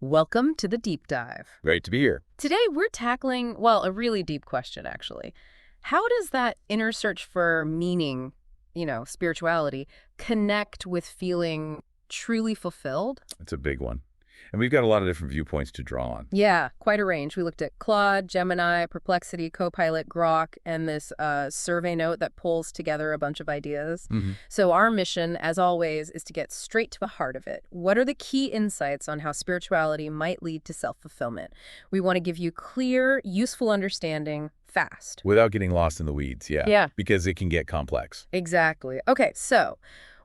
Welcome to the deep dive. Great to be here. Today we're tackling, well, a really deep question, actually. How does that inner search for meaning, spirituality, connect with feeling truly fulfilled? It's a big one. And we've got a lot of different viewpoints to draw on. Yeah, quite a range. We looked at Claude, Gemini, Perplexity, Copilot, Grok, and this survey note that pulls together a bunch of ideas. So our mission, as always, is to get straight to the heart of it. What are the key insights on how spirituality might lead to self-fulfillment? We want to give you clear, useful understanding fast. Without getting lost in the weeds, yeah. Yeah. Because it can get complex. Exactly. Okay, so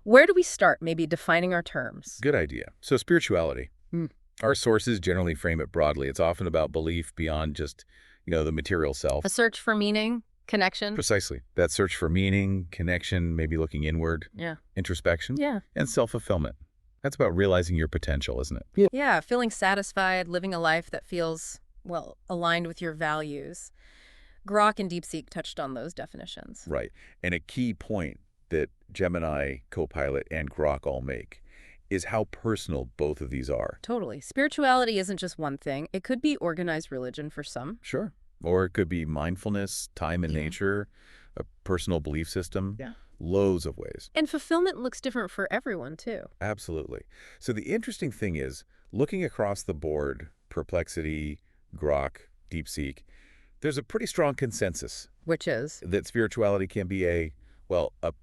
where do we start? Maybe defining our terms. Good idea. So spirituality. Hmm. Our sources generally frame it broadly. It's often about belief beyond just, the material self. A search for meaning, connection. Precisely. That search for meaning, connection, maybe looking inward, Yeah. introspection, Yeah. and self-fulfillment. That's about realizing your potential, isn't it? Yeah, feeling satisfied, living a life that feels, well, aligned with your values. Grok and DeepSeek touched on those definitions. Right. And a key point that Gemini, Copilot, and Grok all make is how personal both of these are. Totally. Spirituality isn't just one thing. It could be organized religion for some. Sure. Or it could be mindfulness, time in Yeah. nature, a personal belief system. Yeah. Loads of ways. And fulfillment looks different for everyone, too. Absolutely. So the interesting thing is, looking across the board, Perplexity, Grok, DeepSeek, there's a pretty strong consensus Which is? that spirituality can be a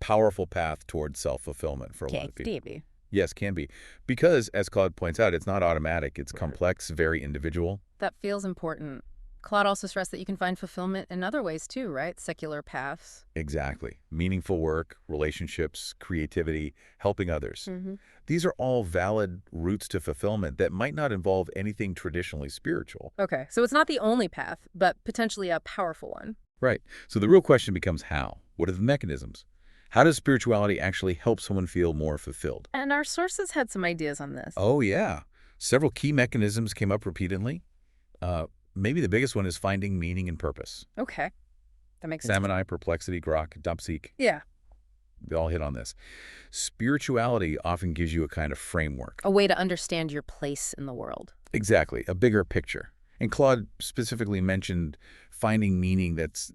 powerful path towards self-fulfillment for a lot of people. Stevie. Yes, can be. Because, as Claude points out, it's not automatic. It's complex, very individual. That feels important. Claude also stressed that you can find fulfillment in other ways, too, right? Secular paths. Exactly. Meaningful work, relationships, creativity, helping others. Mm-hmm. These are all valid routes to fulfillment that might not involve anything traditionally spiritual. Okay, so it's not the only path, but potentially a powerful one. Right. So the real question becomes how? What are the mechanisms? How does spirituality actually help someone feel more fulfilled? And our sources had some ideas on this. Oh, yeah. Several key mechanisms came up repeatedly. Maybe the biggest one is finding meaning and purpose. Okay, that makes sense. Gemini, Perplexity, Grok, DeepSeek, Yeah, they all hit on this. Spirituality often gives you a kind of framework. a way to understand your place in the world. Exactly, a bigger picture. And Claude specifically mentioned finding meaning that's,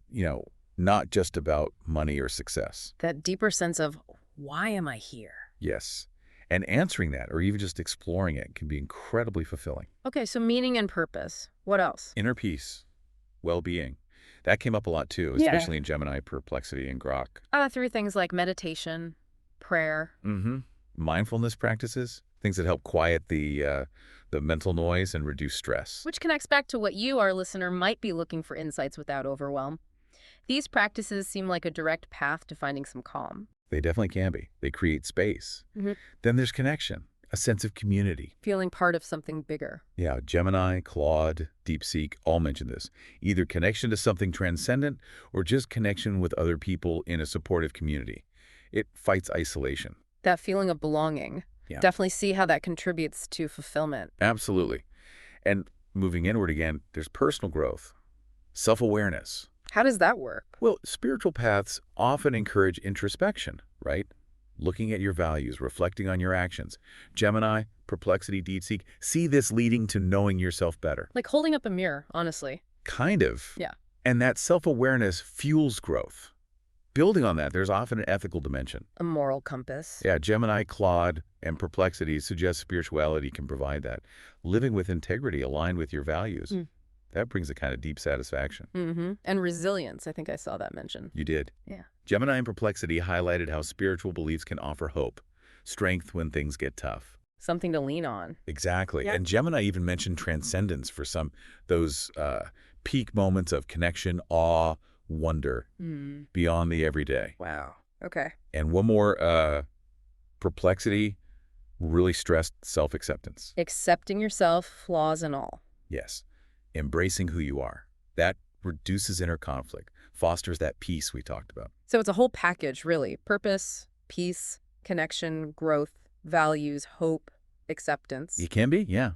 not just about money or success. That deeper sense of, why am I here? Yes. And answering that, or even just exploring it, can be incredibly fulfilling. Okay, so meaning and purpose. What else? Inner peace, well-being. That came up a lot too, Yeah. especially in Gemini, Perplexity, and Grok. Through things like meditation, prayer. Mindfulness practices, things that help quiet the mental noise and reduce stress. Which connects back to what you, our listener, might be looking for insights without overwhelm. These practices seem like a direct path to finding some calm. They definitely can be. They create space. Mhm. Then there's connection, a sense of community. Feeling part of something bigger. Yeah, Gemini, Claude, DeepSeek all mention this. Either connection to something transcendent or just connection with other people in a supportive community. It fights isolation. That feeling of belonging. Yeah. Definitely see how that contributes to fulfillment. Absolutely. And moving inward again, there's personal growth, self-awareness. How does that work? Well, spiritual paths often encourage introspection, right? Looking at your values, reflecting on your actions. Gemini, Perplexity, DeepSeek, see this leading to knowing yourself better. Like holding up a mirror, honestly. Kind of. Yeah. And that self-awareness fuels growth. Building on that, there's often an ethical dimension. A moral compass. Yeah, Gemini, Claude, and Perplexity suggest spirituality can provide that. Living with integrity aligned with your values. That brings a kind of deep satisfaction. And resilience. I think I saw that mentioned. You did. Yeah. Gemini and Perplexity highlighted how spiritual beliefs can offer hope, strength when things get tough. Something to lean on. Exactly. Yeah. And Gemini even mentioned transcendence for those peak moments of connection, awe, wonder, beyond the everyday. Wow. Okay. And one more, Perplexity really stressed self-acceptance. Accepting yourself, flaws and all. Yes. Embracing who you are. That reduces inner conflict, fosters that peace we talked about. So it's a whole package, really. Purpose, peace, connection, growth, values, hope, acceptance. It can be, yeah.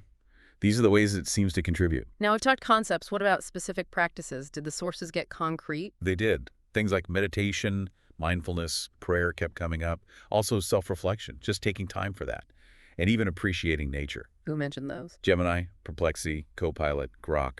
These are the ways it seems to contribute. Now, we've talked concepts. What about specific practices? Did the sources get concrete? They did. Things like meditation, mindfulness, prayer kept coming up. Also self-reflection, just taking time for that. And even appreciating nature. Who mentioned those? Gemini, Perplexity, Copilot, Grok.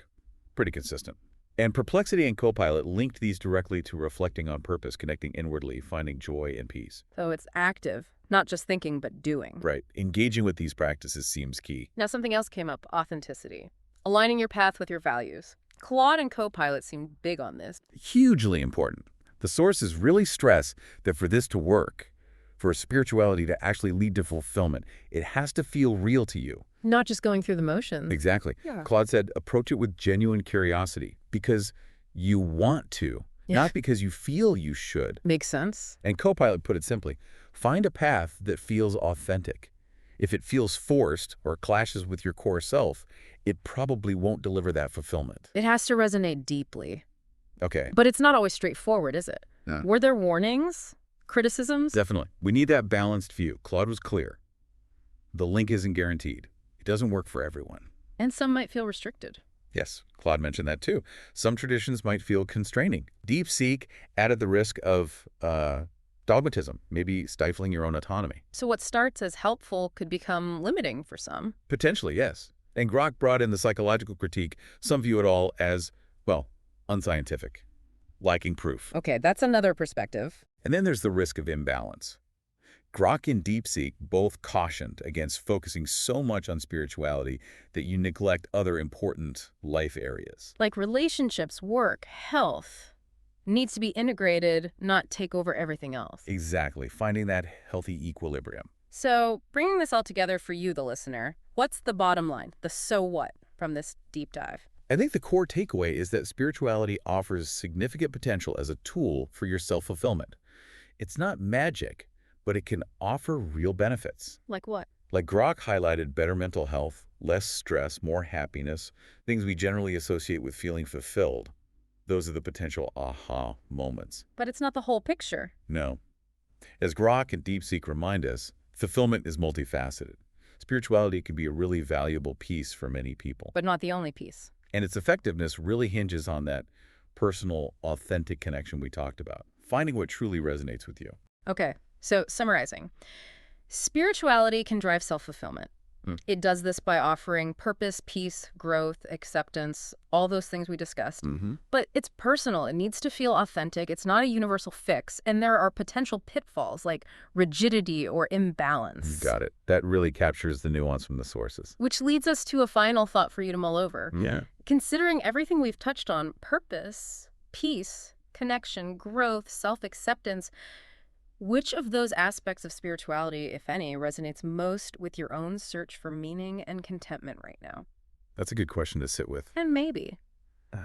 Pretty consistent. And Perplexity and Copilot linked these directly to reflecting on purpose, connecting inwardly, finding joy and peace. So it's active, not just thinking, but doing. Right. Engaging with these practices seems key. Now, something else came up, authenticity. Aligning your path with your values. Claude and Copilot seem big on this. Hugely important. The sources really stress that for this to work, for spirituality to actually lead to fulfillment, it has to feel real to you. Not just going through the motions. Exactly. Yeah. Claude said, approach it with genuine curiosity because you want to, not because you feel you should. Makes sense. And Copilot put it simply, find a path that feels authentic. If it feels forced or clashes with your core self, it probably won't deliver that fulfillment. It has to resonate deeply. Okay. But it's not always straightforward, is it? No. Were there warnings? Criticisms? Definitely. We need that balanced view. Claude was clear. The link isn't guaranteed. It doesn't work for everyone. And some might feel restricted. Yes, Claude mentioned that too. Some traditions might feel constraining. DeepSeek added the risk of dogmatism, maybe stifling your own autonomy. So what starts as helpful could become limiting for some. Potentially, yes. And Grok brought in the psychological critique. Some view it all as, well, unscientific, lacking proof. Okay, that's another perspective. And then there's the risk of imbalance. Grok and DeepSeek both cautioned against focusing so much on spirituality that you neglect other important life areas. Like relationships, work, health needs to be integrated, not take over everything else. Exactly, finding that healthy equilibrium. So bringing this all together for you, the listener, what's the bottom line, the so what from this deep dive? I think the core takeaway is that spirituality offers significant potential as a tool for your self-fulfillment. It's not magic, but it can offer real benefits. Like what? Like Grok highlighted better mental health, less stress, more happiness, things we generally associate with feeling fulfilled. Those are the potential aha moments. But it's not the whole picture. No. As Grok and DeepSeek remind us, fulfillment is multifaceted. Spirituality can be a really valuable piece for many people. But not the only piece. And its effectiveness really hinges on that personal, authentic connection we talked about, finding what truly resonates with you. Okay, so summarizing. Spirituality can drive self-fulfillment. It does this by offering purpose, peace, growth, acceptance, all those things we discussed. But it's personal. It needs to feel authentic. It's not a universal fix. And there are potential pitfalls like rigidity or imbalance. Got it. That really captures the nuance from the sources. Which leads us to a final thought for you to mull over. Yeah. Considering everything we've touched on, purpose, peace, connection, growth, self-acceptance, which of those aspects of spirituality, if any, resonates most with your own search for meaning and contentment right now? That's a good question to sit with. And maybe.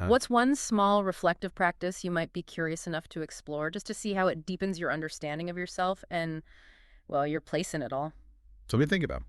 What's one small reflective practice you might be curious enough to explore just to see how it deepens your understanding of yourself and, well, your place in it all? Something to think about.